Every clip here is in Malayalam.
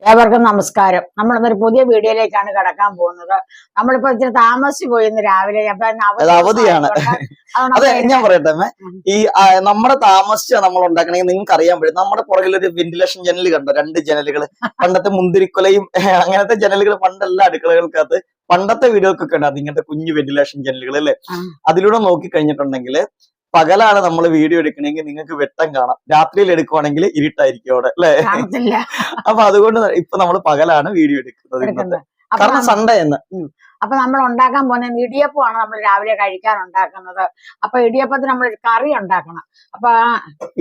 ഏവർക്കും നമസ്കാരം. നമ്മളിന്നൊരു പുതിയ വീഡിയോയിലേക്കാണ് കടക്കാൻ പോകുന്നത്. നമ്മളിപ്പോ ഇച്ചിരി താമസിച്ചു പോയി ഇന്ന് രാവിലെ. അവധിയാണ്. അതെ, ഞാൻ പറയട്ടെ, ഈ നമ്മുടെ താമസിച്ച നമ്മൾ ഉണ്ടാക്കണമെങ്കിൽ നിങ്ങൾക്ക് അറിയാൻ പറ്റും. നമ്മുടെ പുറകിലൊരു വെന്റിലേഷൻ ജനൽ കണ്ടോ? 2 ജനലുകൾ. പണ്ടത്തെ മുന്തിരിക്കൊലയും അങ്ങനത്തെ ജനലുകൾ പണ്ടെല്ലാം അടുക്കളകൾക്കകത്ത് പണ്ടത്തെ വീടുകൾക്കൊക്കെ ഉണ്ടാകും ഇങ്ങനത്തെ കുഞ്ഞു വെന്റിലേഷൻ ജനലുകൾ അല്ലെ. അതിലൂടെ നോക്കി കഴിഞ്ഞിട്ടുണ്ടെങ്കിൽ പകലാണ് നമ്മൾ വീഡിയോ എടുക്കണമെങ്കിൽ നിങ്ങൾക്ക് വെട്ടം കാണാം, രാത്രിയിൽ എടുക്കുവാണെങ്കിൽ ഇരുട്ടായിരിക്കും അവിടെ അല്ലെ. അപ്പൊ അതുകൊണ്ട് ഇപ്പൊ നമ്മൾ പകലാണ് വീഡിയോ എടുക്കുന്നത് ഇന്നത്തെ, കാരണം സൺഡേ എന്ന്. അപ്പൊ നമ്മൾ ഉണ്ടാക്കാൻ പോകുന്ന ഇടിയപ്പമാണ് നമ്മൾ രാവിലെ കഴിക്കാൻ ഉണ്ടാക്കുന്നത്. അപ്പൊ ഇടിയപ്പത്തിന് നമ്മൾ കറി ഉണ്ടാക്കണം. അപ്പൊ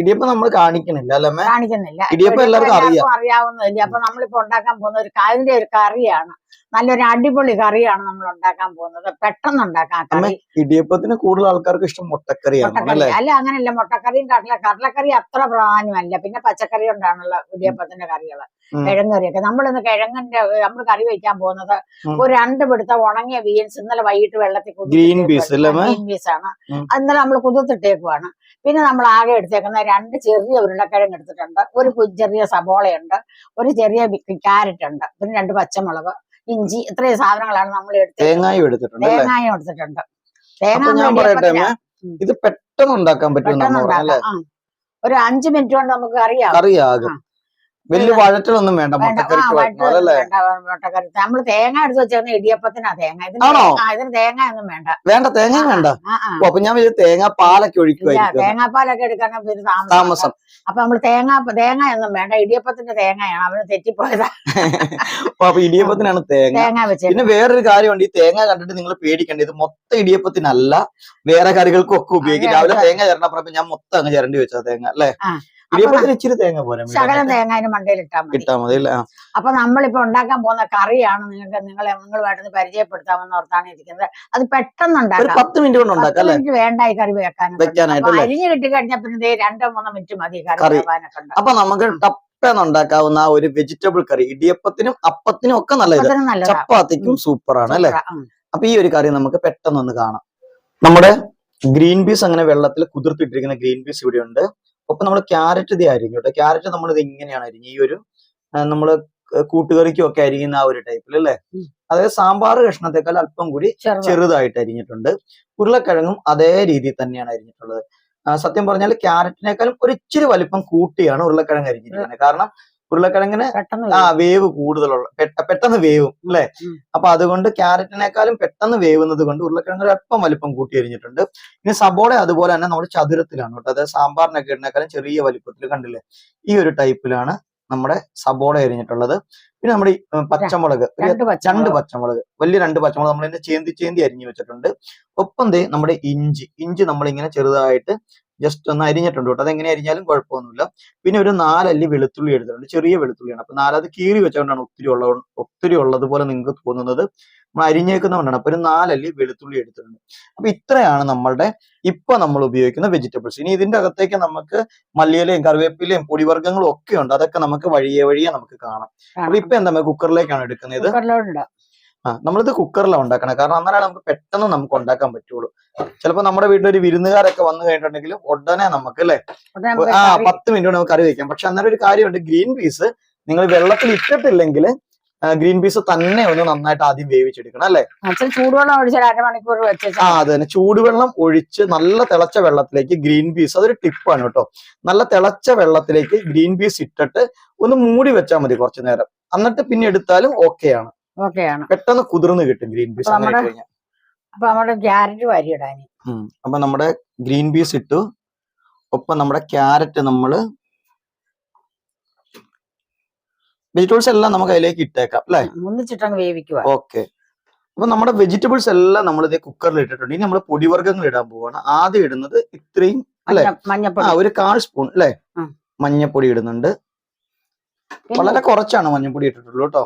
ഇടിയപ്പം നമ്മൾ കാണിക്കുന്നില്ല അല്ലേ? കാണിക്കുന്നില്ല, ഇടിയപ്പം എല്ലാവർക്കും അറിയാവുന്നതല്ലേ. അപ്പൊ നമ്മളിപ്പോ ഉണ്ടാക്കാൻ പോകുന്ന അതിന്റെ ഒരു കറിയാണ്, നല്ലൊരു അടിപൊളി കറിയാണ് നമ്മൾ ഉണ്ടാക്കാൻ പോകുന്നത്. പെട്ടെന്ന് ഉണ്ടാക്കാൻ കറി. ഇടിയപ്പത്തിന് കൂടുതൽ ആൾക്കാർക്ക് ഇഷ്ടം മുട്ടക്കറിയാണ്. അല്ല, അങ്ങനെയല്ല, മുട്ടക്കറിയും കടലക്കറി അത്ര പ്രാധാന്യമല്ല. പിന്നെ പച്ചക്കറി കൊണ്ടാണല്ലോ ഇടിയപ്പത്തിന്റെ കറികള്, കിഴങ്ങറിയൊക്കെ. നമ്മളിന്ന് നമ്മൾ കറി വയ്ക്കാൻ പോകുന്നത് ഒരു 2 പിടുത്തം ഉണങ്ങിയ ബീൻസ് ഇന്നലെ വൈകിട്ട് വെള്ളത്തിൽ ഗ്രീൻ പീസ് ആണ്. അത് ഇന്നലെ നമ്മൾ കുതിർത്തിട്ടേക്കുവാണ്. പിന്നെ നമ്മൾ ആകെ എടുത്തേക്കുന്ന 2 ചെറിയ ഉരുളക്കിഴങ്ങ് എടുത്തിട്ടുണ്ട്, ഒരു ചെറിയ സബോളയുണ്ട്, ഒരു ചെറിയ ക്യാരറ്റ് ഉണ്ട്, പിന്നെ 2 പച്ചമുളക്, ഇഞ്ചി. ഇത്രയും സാധനങ്ങളാണ് നമ്മൾ തേങ്ങായും എടുത്തിട്ടുണ്ട്. തേങ്ങ ഇത് പെട്ടെന്ന് ഉണ്ടാക്കാൻ പറ്റും. ഒരു 5 മിനിറ്റ് കൊണ്ട് നമുക്ക് അറിയാം. വലിയ വഴറ്റലൊന്നും വേണ്ട. മുട്ടക്കറി നമ്മൾ തേങ്ങ എടുത്ത് വെച്ചിരുന്ന ഇടിയപ്പത്തിനാ തേങ്ങ. ഇതിന് തേങ്ങ ഒന്നും വേണ്ട. തേങ്ങ വേണ്ട. അപ്പൊ ഞാൻ തേങ്ങ പാലൊക്കെ ഒഴിക്കുമായിരിക്കും. തേങ്ങാപ്പാലൊക്കെ എടുക്കാൻ പിന്നെ താമസം. അപ്പൊ നമ്മൾ തേങ്ങ ഒന്നും വേണ്ട, ഇടിയപ്പത്തിന്റെ തേങ്ങയാണ്. അവന് തെറ്റിപ്പോയതാ. അപ്പൊ ഇടിയപ്പത്തിനാണ് തേങ്ങ വെച്ചത്. പിന്നെ വേറൊരു കാര്യമുണ്ട്, ഈ തേങ്ങ കണ്ടിട്ട് നിങ്ങൾ പേടിക്കണ്ട. ഇത് മൊത്തം ഇടിയപ്പത്തിനല്ല, വേറെ കറികൾക്കും ഒക്കെ ഉപയോഗിക്കും. രാവിലെ തേങ്ങ ചേർന്നപ്പോ ഞാൻ മൊത്തം അങ്ങ് ചിരണ്ടി വെച്ച തേങ്ങ അല്ലേ. ഇടിയപ്പത്തിന് ഇച്ചിരി തേങ്ങ പോരാ, ശകലം തേങ്ങ അതിന് മണ്ടയിൽ ഇട്ടാൽ മതി. അപ്പൊ നമ്മളിപ്പോ ഉണ്ടാക്കാൻ പോകുന്ന കറിയാണ് നിങ്ങളുമായിട്ടൊന്ന് പരിചയപ്പെടുത്താമെന്ന് ഓർത്താണ് ഇരിക്കുന്നത്. അത് പെട്ടെന്ന് ഉണ്ടാക്കാം, 10 മിനിറ്റ് കൊണ്ട് ഉണ്ടാക്കാം. 10 മിനിറ്റ് വേണ്ട ഈ കറി വെക്കാനായിട്ട്. അരിഞ്ഞു കിട്ടി കഴിഞ്ഞാൽ പിന്നെ 2-3 മിനിറ്റ് മതി കറി വെക്കാനൊക്കെ. അപ്പൊ നമുക്ക് ടപ്പെന്ന് ഉണ്ടാക്കാവുന്ന ആ ഒരു വെജിറ്റബിൾ കറി ഇടിയപ്പത്തിനും അപ്പത്തിനും ഒക്കെ നല്ലത്, ചപ്പാത്തിക്കും സൂപ്പറാണ് അല്ലെ. അപ്പൊ ഈ ഒരു കറി നമുക്ക് പെട്ടെന്നൊന്ന് കാണാം. നമ്മുടെ ഗ്രീൻ പീസ് അങ്ങനെ വെള്ളത്തിൽ കുതിർത്തിട്ടിരിക്കുന്ന ഗ്രീൻ പീസ് ഇവിടെ ഉണ്ട്. ഒപ്പം നമ്മൾ ക്യാരറ്റ് ഇത് അരിഞ്ഞു കേട്ടോ. ക്യാരറ്റ് നമ്മൾ ഇത് ഇങ്ങനെയാണ് അരിഞ്ഞു, ഈ ഒരു നമ്മള് കൂട്ടുകറിക്കും ഒക്കെ അരിയുന്ന ആ ഒരു ടൈപ്പിൽ അല്ലെ. അതായത് സാമ്പാർ കഷ്ണത്തെക്കാൾ അല്പം കൂടി ചെറുതായിട്ട് അരിഞ്ഞിട്ടുണ്ട്. ഉരുളക്കിഴങ്ങും അതേ രീതിയിൽ തന്നെയാണ് അരിഞ്ഞിട്ടുള്ളത്. സത്യം പറഞ്ഞാൽ ക്യാരറ്റിനേക്കാളും ഒരു ഇച്ചിരി വലിപ്പം കൂട്ടിയാണ് ഉരുളക്കിഴങ്ങ് അരിഞ്ഞിരിക്കുന്നത്. കാരണം ഉരുളക്കിഴങ്ങിന് വേവ് കൂടുതലുള്ള, പെട്ടെന്ന് വേവും അല്ലെ. അപ്പൊ അതുകൊണ്ട് ക്യാരറ്റിനേക്കാളും പെട്ടെന്ന് വേവുന്നത് കൊണ്ട് ഉരുളക്കിഴങ്ങ് അല്പം വലിപ്പം കൂട്ടി അരിഞ്ഞിട്ടുണ്ട്. ഇനി സബോള അതുപോലെ തന്നെ നമ്മുടെ ചതുരത്തിലാണ് കേട്ടോ. അതായത് സാമ്പാറിനൊക്കെ ഇടുന്നേക്കാളും ചെറിയ വലിപ്പത്തിൽ കണ്ടില്ലേ, ഈ ഒരു ടൈപ്പിലാണ് നമ്മുടെ സബോള അരിഞ്ഞിട്ടുള്ളത്. പിന്നെ നമ്മുടെ പച്ചമുളക് 2 പച്ചമുളക്, വലിയ 2 പച്ചമുളക് നമ്മൾ ഇതിനെ ചേന്തി അരിഞ്ഞു വെച്ചിട്ടുണ്ട്. ഒപ്പം നമ്മുടെ ഇഞ്ചി നമ്മളിങ്ങനെ ചെറുതായിട്ട് ജസ്റ്റ് ഒന്ന് അരിഞ്ഞിട്ടുണ്ട് കേട്ടോ. അതെങ്ങനെ അരിഞ്ഞാലും കുഴപ്പമൊന്നുമില്ല. പിന്നെ ഒരു 4 അല്ലി വെളുത്തുള്ളി എടുത്തിട്ടുണ്ട്, ചെറിയ വെളുത്തുള്ളിയാണ്. അപ്പൊ 4 അത് കീറി വെച്ചുകൊണ്ടാണ് ഒത്തിരി ഉള്ളതുപോലെ നിങ്ങൾക്ക് തോന്നുന്നത്. നമ്മൾ അരിഞ്ഞേക്കുന്നതുകൊണ്ടാണ്. അപ്പൊ ഒരു 4 അല്ലി വെളുത്തുള്ളി എടുത്തിട്ടുണ്ട്. അപ്പൊ ഇത്രയാണ് നമ്മളുടെ ഇപ്പൊ നമ്മൾ ഉപയോഗിക്കുന്ന വെജിറ്റബിൾസ്. ഇനി ഇതിന്റെ അകത്തേക്ക് നമുക്ക് മല്ലിയിലയും കറിവേപ്പിലയും പൊടിവർഗ്ഗങ്ങളും ഒക്കെ ഉണ്ട്. അതൊക്കെ നമുക്ക് വഴിയെ നമുക്ക് കാണാം. അപ്പൊ ഇപ്പൊ എന്താ കുക്കറിലേക്കാണ് എടുക്കുന്നത്. നമ്മളിത് കുക്കറിലാണ് ഉണ്ടാക്കണം, കാരണം അന്നേരം നമുക്ക് പെട്ടെന്ന് നമുക്ക് ഉണ്ടാക്കാൻ പറ്റുള്ളൂ. ചിലപ്പോ നമ്മുടെ വീട്ടിലൊരു വിരുന്നുകാരൊക്കെ വന്നു കഴിഞ്ഞിട്ടുണ്ടെങ്കിൽ ഉടനെ നമുക്ക് അല്ലെ 10 മിനിറ്റ് നമുക്ക് കറി വെക്കാം. പക്ഷെ അന്നേരം ഒരു കാര്യമുണ്ട്, ഗ്രീൻ പീസ് നിങ്ങൾ വെള്ളത്തിൽ ഇട്ടിട്ടില്ലെങ്കിൽ ഗ്രീൻ പീസ് തന്നെ ഒന്ന് നന്നായിട്ട് ആദ്യം വേവിച്ചെടുക്കണം അല്ലെ. ചൂടുവെള്ളം ഒഴിച്ച് 1/2 മണിക്കൂർ വെച്ച് അത് തന്നെ, ചൂടുവെള്ളം ഒഴിച്ച് നല്ല തിളച്ച വെള്ളത്തിലേക്ക് ഗ്രീൻ പീസ്, അതൊരു ടിപ്പാണ് കേട്ടോ. നല്ല തിളച്ച വെള്ളത്തിലേക്ക് ഗ്രീൻ പീസ് ഇട്ടിട്ട് ഒന്ന് മൂടി വെച്ചാൽ മതി കുറച്ചു നേരം. എന്നിട്ട് പിന്നെ എടുത്താലും ഓക്കെയാണ്. പെട്ടെന്ന് കുതിർന്ന് കിട്ടും ഗ്രീൻ പീസ്. അപ്പൊ നമ്മുടെ ക്യാരറ്റ് വാരിയിടാൻ. അപ്പൊ നമ്മുടെ ഗ്രീൻ പീസ് ഇട്ടു, ഒപ്പം നമ്മുടെ ക്യാരറ്റ് നമ്മള് വെജിറ്റബിൾസ് എല്ലാം നമുക്ക് അതിലേക്ക് ഇട്ടേക്കാം അല്ലെ, ഒന്നിച്ചിട്ടങ്ങ് വേവിക്കുക. ഓക്കെ. അപ്പൊ നമ്മുടെ വെജിറ്റബിൾസ് എല്ലാം നമ്മൾ ഇതേ കുക്കറിൽ ഇട്ടിട്ടുണ്ട്. ഇനി നമ്മൾ പൊടിവർഗ്ഗങ്ങൾ ഇടാൻ പോവാണ്. ആദ്യം ഇടുന്നത് ഇത്രയും അല്ലെ, ഒരു 1/4 സ്പൂൺ അല്ലെ മഞ്ഞപ്പൊടി ഇടുന്നുണ്ട്. വളരെ കുറച്ചാണ് മഞ്ഞപ്പൊടി ഇട്ടിട്ടുള്ളൂ കേട്ടോ,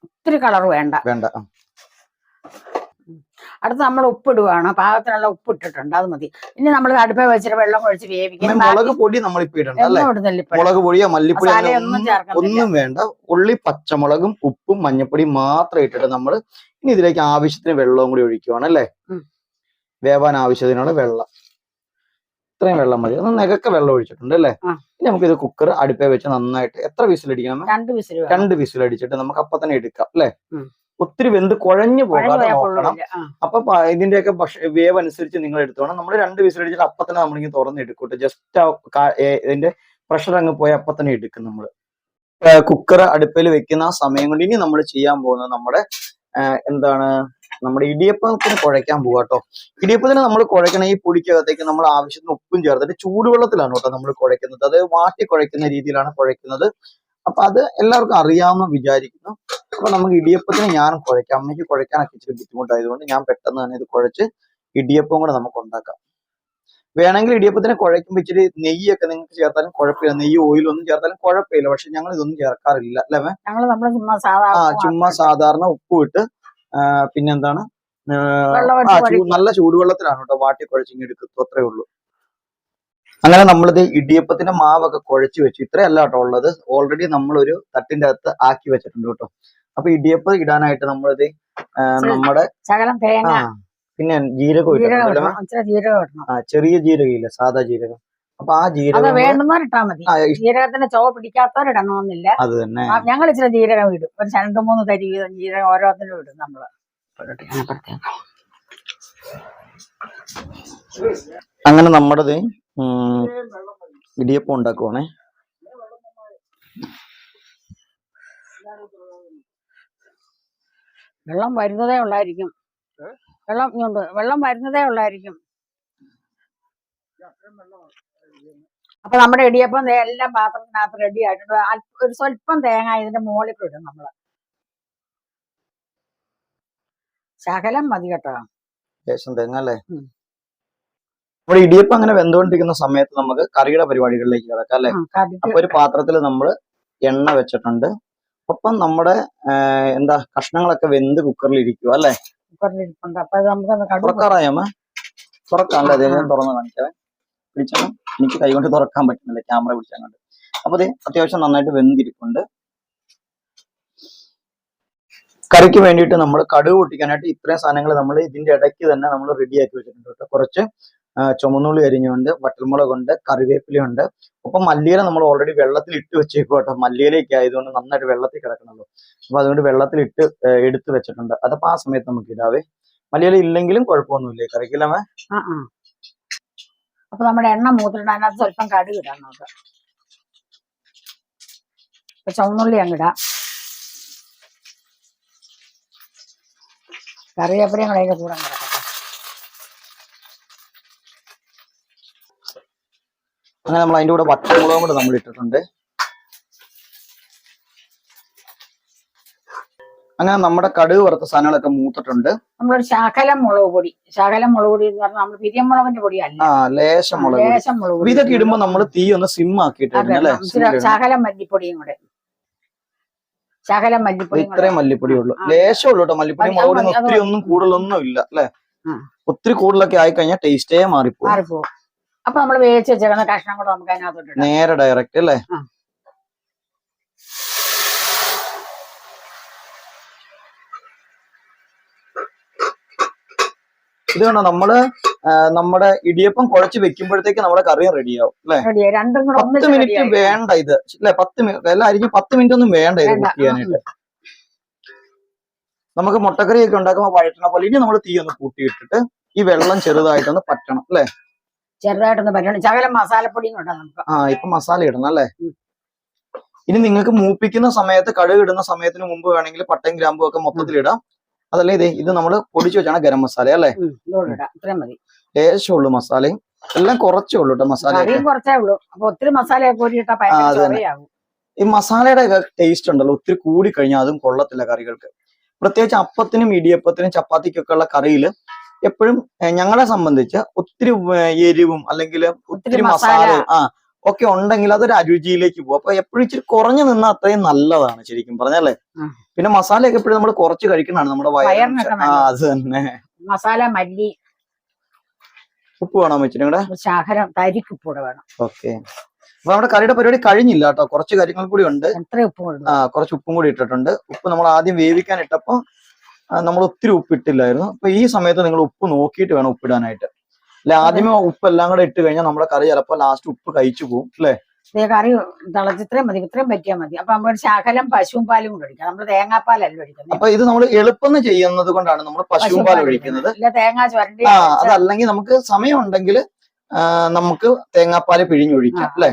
ഒത്തിരി കളർ വേണ്ട. അടുത്ത് നമ്മൾ ഉപ്പിടുവാണ്, പാകത്തിനുള്ള ഉപ്പ് ഇട്ടിട്ടുണ്ട്, അത് മതി. ഇനി നമ്മൾ അടുപ്പ വെച്ചിട്ട് വെള്ളം ഒഴിച്ച് വേവിക്കും. മുളക് പൊടി നമ്മൾ ഇപ്പൊ ഇടണ്ട, മുളക് പൊടിയോ മല്ലിപ്പൊടി ഒന്നും വേണ്ട. ഉള്ളി, പച്ചമുളകും ഉപ്പും മഞ്ഞപ്പൊടിയും മാത്രം ഇട്ടിട്ട് നമ്മൾ ഇനി ഇതിലേക്ക് ആവശ്യത്തിന് വെള്ളവും കൂടി ഒഴിക്കുവാണ് അല്ലെ. വേവാൻ ആവശ്യത്തിനുള്ള വെള്ളം. ഇത്രയും വെള്ളം മതി. ഒന്ന് നെകക്കെ വെള്ളം ഒഴിച്ചിട്ടുണ്ട് അല്ലേ? ഇനി നമുക്ക് ഇത് കുക്കർ അടുപ്പേ വെച്ച് നന്നായിട്ട് എത്ര വിസിലടിക്കണം? 2 വിസിലടിച്ചിട്ട് നമുക്ക് അപ്പൊ തന്നെ എടുക്കാം അല്ലെ? ഒത്തിരി വെന്ത് കുഴഞ്ഞു പോകാതെ നോക്കണം. അപ്പൊ ഇതിന്റെയൊക്കെ വേവ് അനുസരിച്ച് നിങ്ങൾ എടുത്തോണം. നമ്മൾ 2 വിസിലടിച്ചിട്ട് അപ്പൊ തന്നെ നമ്മളിങ്ങനെ തുറന്ന് എടുക്കൂട്ടെ. ജസ്റ്റ് ഇതിന്റെ പ്രഷർ അങ്ങ് പോയി അപ്പൊ തന്നെ എടുക്കും നമ്മള്. കുക്കർ അടുപ്പിൽ വെക്കുന്ന സമയം കൊണ്ട് ഇനി നമ്മൾ ചെയ്യാൻ പോകുന്നത് നമ്മുടെ എന്താണ്, നമ്മുടെ ഇടിയപ്പത്തിന് കുഴയ്ക്കാൻ പോവാ കേട്ടോ. ഇടിയപ്പത്തിന് നമ്മൾ കുഴക്കണ ഈ പൊടിക്കകത്തേക്ക് നമ്മൾ ആവശ്യത്തിന് ഉപ്പും ചേർത്തിട്ട് ചൂടുവെള്ളത്തിലാണ് കേട്ടോ നമ്മൾ കുഴക്കുന്നത്. അത് വാട്ടി കുഴക്കുന്ന രീതിയിലാണ് കുഴക്കുന്നത്. അപ്പൊ അത് എല്ലാവർക്കും അറിയാമെന്ന് വിചാരിക്കുന്നു. അപ്പൊ നമുക്ക് ഇടിയപ്പത്തിന് ഞാൻ കുഴയ്ക്കാം. അമ്മയ്ക്ക് കുഴയ്ക്കാനൊക്കെ ഇച്ചിരി ബുദ്ധിമുട്ടായതുകൊണ്ട് ഞാൻ പെട്ടെന്ന് തന്നെ ഇത് കുഴച്ച് ഇടിയപ്പം കൂടെ നമുക്ക് ഉണ്ടാക്കാം. വേണമെങ്കിൽ ഇടിയപ്പത്തിന് കുഴയ്ക്കുമ്പോൾ ഇച്ചിരി നെയ്യൊക്കെ നിങ്ങൾക്ക് ചേർത്താലും കുഴപ്പമില്ല. നെയ്യ് ഓയിലൊന്നും ചേർത്താലും കുഴപ്പമില്ല. പക്ഷെ ഞങ്ങൾ ഇതൊന്നും ചേർക്കാറില്ല അല്ലേ? ചുമ്മാ സാധാരണ ഉപ്പ് ഇട്ട് പിന്നെന്താണ് നല്ല ചൂടുവെള്ളത്തിലാണ് കേട്ടോ വാട്ടി കുഴച്ചിങ്ങി എടുക്കുന്നത്. അത്രേ ഉള്ളൂ. അങ്ങനെ നമ്മളിത് ഇടിയപ്പത്തിന്റെ മാവൊക്കെ കുഴച്ച് വെച്ചു. ഇത്രയല്ല കേട്ടോ ഉള്ളത്. ഓൾറെഡി നമ്മളൊരു തട്ടിന്റെ അകത്ത് ആക്കി വെച്ചിട്ടുണ്ട് കേട്ടോ. അപ്പൊ ഇടിയപ്പം ഇടാനായിട്ട് നമ്മളിത് നമ്മുടെ പിന്നെ ജീരകം ചെറിയ ജീരകം ഇല്ല, സാധാ ജീരകം. അപ്പൊ ആ ജീരകം വേണ്ടുന്നവരിട്ടാ മതി. ജീരകത്തിന്റെ ചുവ പിടിക്കാത്തവരിടണമെന്നില്ല. അത് തന്നെ. ഞങ്ങൾ ഇച്ചിരി ജീരകം ഇടും. ഒരു 2-3 തരി വീതം ജീരകം ഓരോന്നിനും ഇടും നമ്മള്. അങ്ങനെ നമ്മുടേത് ഇടിയപ്പം ഉണ്ടാക്കുവാണേ. വെള്ളം വരുന്നതേ ഉള്ളായിരിക്കും. വെള്ളം വരുന്നതേ ഉള്ളായിരിക്കും. അപ്പൊ നമ്മുടെ ഇടിയപ്പം എല്ലാം പാത്രത്തിനകത്ത് റെഡി ആയിട്ടുണ്ട്. ഒരു സ്വല്പം തേങ്ങ ഇതിന്റെ മുകളിൽ ഇടും നമ്മള്. ശകലം മതി കേട്ടോ. ലേശം തേങ്ങ അല്ലേ? നമ്മുടെ ഇടിയപ്പം അങ്ങനെ വെന്തുകൊണ്ടിരിക്കുന്ന സമയത്ത് നമുക്ക് കറിയുടെ പരിപാടികളിലേക്ക് കിടക്കാം അല്ലെ? അപ്പൊ ഒരു പാത്രത്തിൽ നമ്മൾ എണ്ണ വെച്ചിട്ടുണ്ട്. ഒപ്പം നമ്മുടെ എന്താ കഷ്ണങ്ങളൊക്കെ വെന്ത് കുക്കറിൽ ഇരിക്കുക അല്ലെ? കുക്കറിലിരിപ്പുണ്ട്. അപ്പൊ നമുക്ക് തുറക്കാറായമ്മ? തുറക്കാനല്ലേ? ഞാൻ തുറന്ന് കാണിക്കാവേ. പിടിച്ചാൽ എനിക്ക് കൈകൊണ്ട് തുറക്കാൻ പറ്റുന്നില്ല, ക്യാമറ പിടിച്ചാൽ കണ്ട്. അപ്പൊ അത്യാവശ്യം നന്നായിട്ട് വെന്തിരിപ്പുണ്ട്. കറിക്ക് വേണ്ടിയിട്ട് നമ്മൾ കടുക് പൊട്ടിക്കാനായിട്ട് ഇത്രയും സാധനങ്ങൾ നമ്മൾ ഇതിന്റെ ഇടയ്ക്ക് തന്നെ നമ്മൾ റെഡിയാക്കി വെച്ചിട്ടുണ്ട് കേട്ടോ. കുറച്ച് ചുമന്നുള്ളി അരിഞ്ഞുണ്ട്, വറ്റൽമുളകുണ്ട്, കറിവേപ്പിലയുണ്ട്. ഒപ്പം മല്ലിയില നമ്മൾ ഓൾറെഡി വെള്ളത്തിൽ ഇട്ട് വെച്ചേക്കും കേട്ടോ. മല്ലിയിലേക്ക് ആയതുകൊണ്ട് നന്നായിട്ട് വെള്ളത്തിൽ കിടക്കണല്ലോ. അപ്പൊ അതുകൊണ്ട് വെള്ളത്തിൽ എടുത്ത് വെച്ചിട്ടുണ്ട്. അതപ്പോ ആ സമയത്ത് നമുക്ക് ഇടാവേ. മല്ലിയില ഇല്ലെങ്കിലും കുഴപ്പമൊന്നുമില്ലേ കറിക്കില്ലമേ? അപ്പൊ നമ്മുടെ എണ്ണ മൂത്തിട്ട് അതിനകത്ത് സ്വല്പം കടുക് ഇടാം നമുക്ക്. ചുവന്നുള്ളി അങ്ങിടാം. കറിവേപ്പിലയും കൂടെ അതിന്റെ കൂടെ കിടക്കട്ടെ. അങ്ങനെ നമ്മൾ അതിന്റെ കൂടെ വറ്റൽമുളകും കൂടെ നമ്മൾ ഇട്ടിട്ടുണ്ട്. അങ്ങനെ നമ്മുടെ കടുക് വറുത്ത സാധനങ്ങളൊക്കെ മൂത്തിട്ടുണ്ട്. നമ്മളൊരു ശകലം മുളക് പൊടി എന്ന് പറഞ്ഞാൽ നമ്മൾ പിരിയമുളകിന്റെ പൊടിയല്ല, ലേശം മുളക്. ഇതൊക്കെ ഇടുമ്പോ നമ്മൾ തീ ഒന്ന് സിം ആക്കിയിട്ട് ശകലം മല്ലിപ്പൊടിയും കൂടെ. ശകലം മല്ലിപ്പൊടി, ഇത്രയും മല്ലിപ്പൊടി ഉള്ളു. ലേശം ഉള്ളു കേട്ടോ മല്ലിപ്പൊടി. മുളക് ഒത്തിരി ഒന്നും കൂടുതലൊന്നും ഇല്ല അല്ലെ? ഒത്തിരി കൂടുതലൊക്കെ ആയി കഴിഞ്ഞാൽ ടേസ്റ്റേ മാറിപ്പോ. അപ്പൊ നമ്മൾ വേവിച്ച് വെച്ചേക്കുന്ന കഷ്ണം കൂടെ നമുക്ക് അതിനകത്തോട്ട് നേരെ ഡയറക്റ്റ് അല്ലേ? ഇത് കണ്ടോ, നമ്മുടെ ഇടിയപ്പം കുഴച്ച് വെക്കുമ്പോഴത്തേക്ക് നമ്മുടെ കറിയും റെഡിയാവും അല്ലെ? 10 മിനിറ്റ് വേണ്ട ഇത് അല്ലെ? 10 മിനിറ്റ് എല്ലാം അരിഞ്ഞ് 10 മിനിറ്റ് ഒന്നും വേണ്ട ഇത് കുക്ക് ചെയ്യാനായിട്ട്. നമുക്ക് മുട്ടക്കറി ഒക്കെ ഉണ്ടാക്കുമ്പോൾ വഴറ്റണ പോലെ ഇനി നമ്മൾ തീ ഒന്ന് കൂട്ടിയിട്ടിട്ട് ഈ വെള്ളം ചെറുതായിട്ടൊന്ന് പറ്റണം അല്ലെ? ചെറുതായിട്ടൊന്ന് പറ്റണം. ശകലം മസാലപ്പൊടിയും കൊണ്ടാ നമുക്ക്. ഇപ്പൊ മസാല ഇടണം അല്ലെ? ഇനി നിങ്ങൾക്ക് മൂപ്പിക്കുന്ന സമയത്ത് കടുക് ഇടുന്ന സമയത്തിന് മുമ്പ് വേണമെങ്കിൽ പട്ടയും ഗ്രാമ്പും ഒക്കെ മൊത്തത്തിൽ ഇടാം. അതല്ലേ ഇത് നമ്മൾ പൊടിച്ചു വെച്ചാണ് ഗരം മസാല അല്ലെ? ലേശം ഉള്ളു മസാലയും എല്ലാം കുറച്ചേ ഉള്ളൂ കേട്ടോ. മസാല ഒത്തിരി മസാല. ഈ മസാലയുടെ ടേസ്റ്റ് ഉണ്ടല്ലോ, ഒത്തിരി കൂടി കഴിഞ്ഞാൽ അതും കൊള്ളത്തില്ല കറികൾക്ക്. പ്രത്യേകിച്ച് അപ്പത്തിനും ഇടിയപ്പത്തിനും ചപ്പാത്തിക്കൊക്കെ ഉള്ള കറിയിൽ എപ്പോഴും ഞങ്ങളെ സംബന്ധിച്ച് ഒത്തിരി എരിവും അല്ലെങ്കിൽ ഒത്തിരി മസാലയും ഒക്കെ ഉണ്ടെങ്കിൽ അതൊരു അരുചിയിലേക്ക് പോകും. അപ്പൊ എപ്പോഴും ഇച്ചിരി കുറഞ്ഞു നിന്നാൽ അത്രയും നല്ലതാണ് ശരിക്കും പറഞ്ഞല്ലേ. പിന്നെ മസാലയൊക്കെ എപ്പോഴും നമ്മൾ കുറച്ച് കഴിക്കുന്നതാണ് നമ്മുടെ വയറിന്. അത് തന്നെ. മസാല, മല്ലി, ഉപ്പ് വേണം വെച്ചിട്ട് കൂടെ ശകലം തരിക്കുപ്പ് കൂടെ വേണം. ഓക്കെ. അപ്പൊ നമ്മുടെ കറിയുടെ പരിപാടി കഴിഞ്ഞില്ല കേട്ടോ. കുറച്ച് കാര്യങ്ങൾ കൂടി ഉണ്ട്. കുറച്ച് ഉപ്പും കൂടി ഇട്ടിട്ടുണ്ട്. ഉപ്പ് നമ്മൾ ആദ്യം വേവിക്കാൻ ഇട്ടപ്പോ നമ്മൾ ഒത്തിരി ഉപ്പ് ഇട്ടില്ലായിരുന്നു. അപ്പൊ ഈ സമയത്ത് നിങ്ങൾ ഉപ്പ് നോക്കിയിട്ട് വേണം ഉപ്പിടാനായിട്ട്. അല്ലെ? ആദ്യമേ ഉപ്പ് എല്ലാം കൂടെ ഇട്ട് കഴിഞ്ഞാൽ നമ്മുടെ കറി ചിലപ്പോ ലാസ്റ്റ് ഉപ്പ് കഴിച്ചു പോകും അല്ലെ? കറി തിളച്ച് ഇത്രയും മതി, ഇത്രയും പറ്റിയാൽ മതി. അപ്പൊ നമ്മൾ ശകലം പശുവും പാലും കൂടെ ഒഴിക്കാം. നമ്മള് തേങ്ങാപ്പാലല്ല ഒഴിക്കുന്നത്. അപ്പൊ ഇത് നമ്മൾ എളുപ്പം ചെയ്യുന്നത് കൊണ്ടാണ് നമ്മൾ പശുവും പാൽ ഒഴിക്കുന്നത്. ഇല്ല തേങ്ങ ചുരണ്ടി. അതല്ലെങ്കിൽ നമുക്ക് സമയം ഉണ്ടെങ്കിൽ നമുക്ക് തേങ്ങാപ്പാല് പിഴിഞ്ഞൊഴിക്കാം അല്ലെ?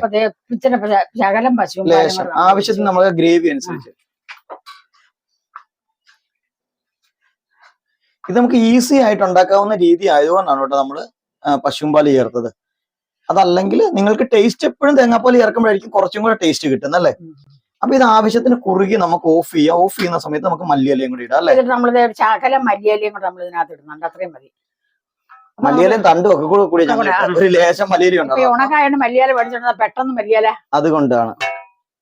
ശകലം പശുവും ലേശം ആവശ്യത്തിന് നമ്മുടെ ഗ്രേവി അനുസരിച്ച്. ഇത് നമുക്ക് ഈസി ആയിട്ട് ഉണ്ടാക്കാവുന്ന രീതി ആയതുകൊണ്ടാണ് കേട്ടോ നമ്മള് പശുവും പാല് ചേർത്തത്. അതല്ലെങ്കിൽ നിങ്ങൾക്ക് ടേസ്റ്റ് എപ്പോഴും തേങ്ങാപ്പാൽ ചേർക്കുമ്പോഴായിരിക്കും കുറച്ചും കൂടെ ടേസ്റ്റ് കിട്ടുന്നല്ലേ? അപ്പൊ ഇത് ആവശ്യത്തിന് കുറുകി നമുക്ക് ഓഫ് ചെയ്യാം. ഓഫ് ചെയ്യുന്ന സമയത്ത് നമുക്ക് മല്ലിയിലയും കൂടി ഇടാം അല്ലെ? നമ്മള് ശകലം മല്ലിയിലയും കൂടെ നമ്മൾ ഇതിനകത്ത് ഇടുന്നുണ്ട്. അത്രയും മതി. മല്ലിയിലയും തണ്ടും ഒക്കെ കൂടി ഒരു ലേശം മല്ലിയില ഉണ്ടാവും. ഉണക്കായാണ് മല്ലിയില പഠിച്ചിട്ടുണ്ടെങ്കിൽ പെട്ടെന്ന് മല്ലിയില. അതുകൊണ്ടാണ്.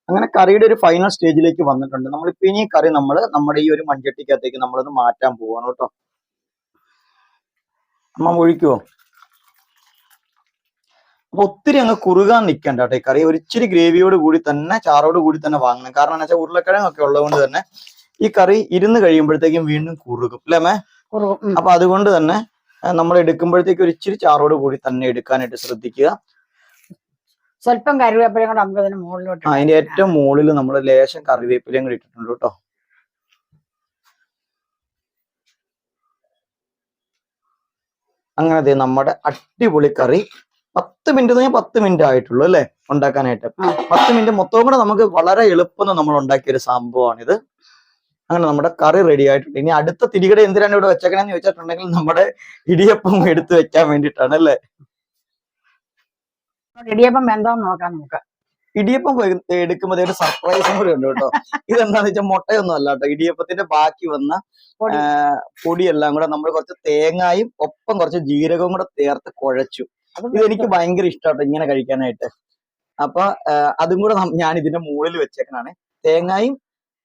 അങ്ങനെ കറിയുടെ ഒരു ഫൈനൽ സ്റ്റേജിലേക്ക് വന്നിട്ടുണ്ട്. നമ്മളിപ്പോ ഇനി കറി നമ്മുടെ ഈ ഒരു മൺചട്ടിക്കകത്തേക്ക് നമ്മളത് മാറ്റാൻ പോവാണ് കേട്ടോ. അമ്മ ഒഴിക്കുവോ? അപ്പൊ ഒത്തിരി അങ്ങ് കുറുകാൻ നിൽക്കണ്ട കേട്ടോ. ഈ കറി ഒരിച്ചിരി ഗ്രേവിയോട് കൂടി തന്നെ, ചാറോട് കൂടി തന്നെ വാങ്ങണം. കാരണം എന്താ വെച്ചാൽ ഉരുളക്കിഴങ്ങൊക്കെ ഉള്ളതുകൊണ്ട് തന്നെ ഈ കറി ഇരുന്ന് കഴിയുമ്പോഴത്തേക്കും വീണ്ടും കുറുകും അല്ലേ മേ? അപ്പൊ അതുകൊണ്ട് തന്നെ നമ്മൾ എടുക്കുമ്പോഴത്തേക്ക് ഒരു ഇച്ചിരി ചാറോട് കൂടി തന്നെ എടുക്കാനായിട്ട് ശ്രദ്ധിക്കുക. സ്വല്പം കറിവേപ്പിലയും കൂടെ നമുക്ക് അതിന് മുകളിലോട്ട്. അതിന്റെ ഏറ്റവും മുകളിൽ നമ്മൾ ലേശം കറിവേപ്പിലയും കൂടി ഇട്ടിട്ടുണ്ട് കേട്ടോ. അങ്ങനെ നമ്മുടെ അടിപൊളി കറി 10 മിനിറ്റ് 10 മിനിറ്റ് ആയിട്ടുള്ളൂ അല്ലെ ഉണ്ടാക്കാനായിട്ട്. 10 മിനിറ്റ് മൊത്തവും കൂടെ നമുക്ക് വളരെ എളുപ്പം നമ്മൾ ഉണ്ടാക്കിയ ഒരു സംഭവമാണിത്. അങ്ങനെ നമ്മുടെ കറി റെഡി ആയിട്ടുണ്ട്. ഇനി അടുത്ത തിരികടെ എന്തിനാണ് ഇവിടെ വെച്ചേക്കണെന്ന് ചോദിച്ചിട്ടുണ്ടെങ്കിൽ നമ്മുടെ ഇടിയപ്പം എടുത്തു വെക്കാൻ വേണ്ടിയിട്ടാണ് അല്ലെ? ഇടിയപ്പം എന്താന്ന് നോക്കാം നമുക്ക്. ഇടിയപ്പം എടുക്കുമ്പോൾ ഒരു സർപ്രൈസും കൂടി ഉണ്ട് കേട്ടോ. ഇതെന്താന്ന് വെച്ചാൽ മുട്ടയൊന്നും അല്ല കേട്ടോ. ഇടിയപ്പത്തിന്റെ ബാക്കി വന്ന പൊടിയെല്ലാം കൂടെ നമ്മൾ കുറച്ച് തേങ്ങായും ഒപ്പം കുറച്ച് ജീരകവും കൂടെ ചേർത്ത് കുഴച്ചു. ഇതെനിക്ക് ഭയങ്കര ഇഷ്ടമാട്ടോ ഇങ്ങനെ കഴിക്കാനായിട്ട്. അപ്പൊ അതും കൂടെ ഞാൻ ഇതിന്റെ മുകളിൽ വെച്ചേക്കണാണ്. തേങ്ങായും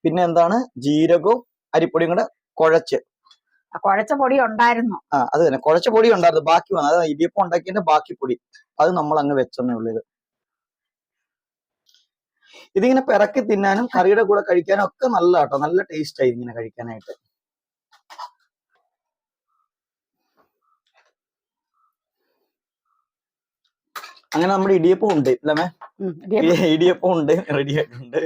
പിന്നെ എന്താണ് ജീരകവും അരിപ്പൊടിയും കൂടെ കുഴച്ച പൊടി ഉണ്ടായിരുന്നു. അത് തന്നെ, കുഴച്ച പൊടി ഉണ്ടായിരുന്നു. ബാക്കി വന്നു, അതായത് ഇടിയപ്പം ഉണ്ടാക്കിയതിന്റെ ബാക്കി പൊടി അത് നമ്മൾ അങ്ങ് വെച്ചെന്നേ ഉള്ളൂ. ഇതിങ്ങനെ പിറക്കി തിന്നാനും കറിയുടെ കൂടെ കഴിക്കാനും ഒക്കെ നല്ല കേട്ടോ. നല്ല ടേസ്റ്റ് ആയി ഇങ്ങനെ കഴിക്കാനായിട്ട്. അങ്ങനെ നമ്മുടെ ഇടിയപ്പം ഉണ്ട് അല്ലേ? ഇടിയപ്പം ഉണ്ട്, റെഡി ആയിട്ടുണ്ട്.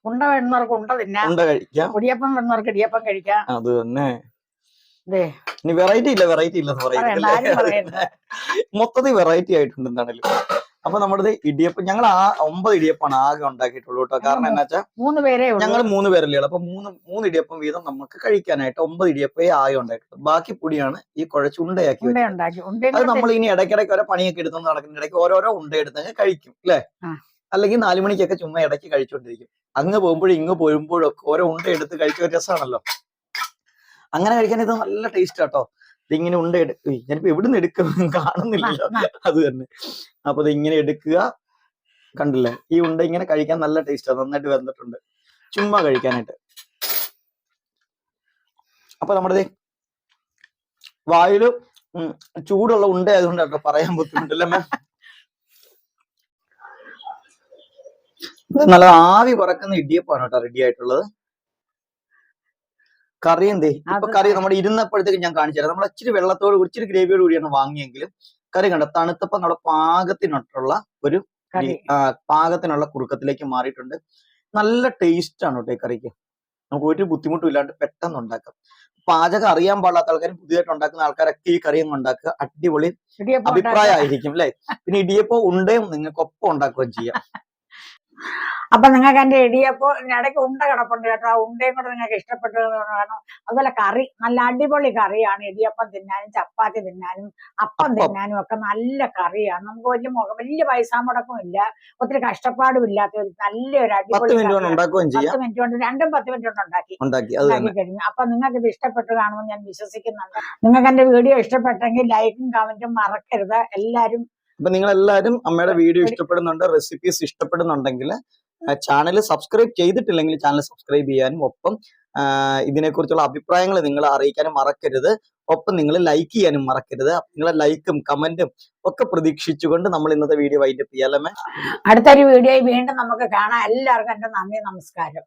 ഉണ്ട വേണമെന്നവർക്ക് ഉണ്ട തിന്നാം, ഉണ്ട കഴിക്കാം. ഇടിയപ്പം വേണമെന്നവർക്ക് ഇടിയപ്പം കഴിക്കാം. അത് തന്നെ. ഇനി വെറൈറ്റി ഇല്ലെന്ന് പറയുന്നത് മൊത്തത്തിൽ വെറൈറ്റി ആയിട്ടുണ്ട് എന്താണേലും. അപ്പൊ നമ്മുടെ ഇടിയപ്പം ഞങ്ങൾ 9 ഇടിയപ്പാണ് ആകെ ഉണ്ടാക്കിയിട്ടുള്ളൂ കേട്ടോ. കാരണം എന്താ വെച്ചാൽ ഞങ്ങൾ 3 പേരല്ലേ ഉള്ളൂ. അപ്പൊ 3 ഇടിയപ്പം വീതം നമുക്ക് കഴിക്കാനായിട്ട് 9 ഇടിയപ്പേ ആകെ ഉണ്ടാക്കിയിട്ടുള്ളൂ. ബാക്കി പൊടിയാണ് ഈ കുഴച്ച് ഉണ്ടയാക്കി വെച്ചത്. അത് നമ്മൾ ഇനി ഇടയ്ക്കിടയ്ക്ക് ഓരോ പണിയൊക്കെ എടുത്തു നടക്കുന്ന ഇടയ്ക്ക് ഓരോരോ ഉണ്ട എടുത്തങ്ങ് കഴിക്കും അല്ലെ? അല്ലെങ്കിൽ 4 മണിക്കൊക്കെ ചുമ്മാ ഇടയ്ക്ക് കഴിച്ചോണ്ടിരിക്കും. അങ്ങ് പോകുമ്പോഴും ഇങ്ങ് പോരുമ്പോഴും ഒക്കെ ഓരോ ഉണ്ട എടുത്ത് കഴിക്കാൻ രസമാണല്ലോ. അങ്ങനെ കഴിക്കാൻ ഇത് നല്ല ടേസ്റ്റ് ആട്ടോ. ഇതിങ്ങനെ ഉണ്ട ഞാനിപ്പോ എവിടുന്ന് എടുക്കും കാണുന്നില്ലല്ലോ. അത് തന്നെ. അപ്പൊ ഇത് ഇങ്ങനെ എടുക്കുക, കണ്ടില്ലേ? ഈ ഉണ്ട ഇങ്ങനെ കഴിക്കാൻ നല്ല ടേസ്റ്റാണ്. നന്നായിട്ട് വെന്തിട്ടുണ്ട് ചുമ്മാ കഴിക്കാനായിട്ട്. അപ്പൊ നമ്മുടെ വായില് ചൂടുള്ള ഉണ്ട ആയതുകൊണ്ടാട്ടോ പറയാൻ ബുദ്ധിമുട്ടില്ല. നല്ല ആവി പറക്കുന്ന ഇടിയപ്പാണ് കേട്ടോ റെഡി ആയിട്ടുള്ളത്. കറി എന്തേ ഇപ്പൊ കറി നമ്മുടെ ഇരുന്നപ്പോഴത്തേക്ക് ഞാൻ കാണിച്ചു തരാം. നമ്മൾ ഇച്ചിരി വെള്ളത്തോട് ഇച്ചിരി ഗ്രേവിയോട് കൂടിയാണ് വാങ്ങിയെങ്കിലും കറി കണ്ട തണുത്തപ്പം നമ്മുടെ പാകത്തിനുള്ള കുറുക്കത്തിലേക്ക് മാറിയിട്ടുണ്ട്. നല്ല ടേസ്റ്റ് ആണ് കേട്ടോ ഈ കറിക്ക്. നമുക്ക് ഒരു ബുദ്ധിമുട്ടും ഇല്ലാണ്ട് പെട്ടെന്ന് ഉണ്ടാക്കാം. പാചകം അറിയാൻ പാടാത്ത ആൾക്കാരും പുതിയതായിട്ട് ഉണ്ടാക്കുന്ന ആൾക്കാരൊക്കെ ഈ കറി അങ്ങ് ഉണ്ടാക്കുക. അടിപൊളി അഭിപ്രായമായിരിക്കും അല്ലെ? പിന്നെ ഇടിയപ്പം ഉണ്ടയും നിങ്ങൾക്ക് ഒപ്പം ഉണ്ടാക്കുകയും ചെയ്യാം. അപ്പൊ നിങ്ങൾക്ക് എന്റെ ഇടിയപ്പോ ഇടയ്ക്ക് ഉണ്ട കിടപ്പുണ്ട് കേട്ടോ. ആ ഉണ്ടയും കൂടെ നിങ്ങൾക്ക് ഇഷ്ടപ്പെട്ടു കാരണം അതുപോലെ കറി നല്ല അടിപൊളി കറിയാണ്. ഇടിയപ്പം തിന്നാനും ചപ്പാത്തി തിന്നാനും അപ്പം തിന്നാനും ഒക്കെ നല്ല കറിയാണ്. നമുക്ക് വലിയ പൈസ മുടക്കും ഇല്ല, ഒത്തിരി കഷ്ടപ്പാടും ഇല്ലാത്ത ഒരു നല്ലൊരു അടിപൊളി 10 മിനിറ്റ് കൊണ്ട് 2 10 മിനിറ്റ് കൊണ്ട് ഉണ്ടാക്കി കഴിഞ്ഞു. അപ്പൊ നിങ്ങൾക്ക് ഇത് ഇഷ്ടപ്പെട്ടു കാണുമെന്ന് ഞാൻ വിശ്വസിക്കുന്നുണ്ട്. നിങ്ങൾക്ക് എന്റെ വീഡിയോ ഇഷ്ടപ്പെട്ടെങ്കിൽ ലൈക്കും കമന്റും മറക്കരുത് എല്ലാരും. അപ്പൊ നിങ്ങൾ എല്ലാവരും അമ്മയുടെ വീഡിയോ ഇഷ്ടപ്പെടുന്നുണ്ട്, റെസിപ്പീസ് ഇഷ്ടപ്പെടുന്നുണ്ടെങ്കിൽ ചാനൽ സബ്സ്ക്രൈബ് ചെയ്തിട്ടില്ലെങ്കിൽ ചാനൽ സബ്സ്ക്രൈബ് ചെയ്യാനും ഒപ്പം ഇതിനെക്കുറിച്ചുള്ള അഭിപ്രായങ്ങൾ നിങ്ങൾ അറിയിക്കാനും മറക്കരുത്. ഒപ്പം നിങ്ങൾ ലൈക്ക് ചെയ്യാനും മറക്കരുത്. നിങ്ങളെ ലൈക്കും കമന്റും ഒക്കെ പ്രതീക്ഷിച്ചുകൊണ്ട് നമ്മൾ ഇന്നത്തെ വീഡിയോ വൈൻഡപ്പ് ചെയ്യാലേ. അടുത്തൊരു വീഡിയോ വീണ്ടും നമുക്ക് കാണാം. എല്ലാവർക്കും എന്റെ നന്ദി, നമസ്കാരം.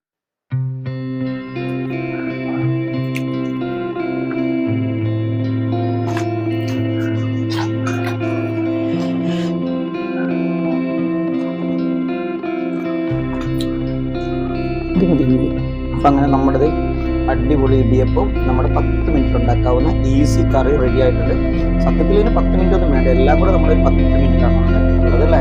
അപ്പൊ അങ്ങനെ നമ്മുടെ അടിപൊളി ഇടിയപ്പം നമ്മുടെ 10 മിനിറ്റ് ഉണ്ടാക്കാവുന്ന ഈസി കറി റെഡി ആയിട്ടുണ്ട്. സത്യത്തിൽ ഇതിന് 10 മിനിറ്റ് ഒന്നും വേണ്ട, എല്ലാം കൂടെ നമ്മൾ 10 മിനിറ്റ് ആണ് ഉണ്ടാക്കിയിട്ടുള്ളത് അല്ലേ.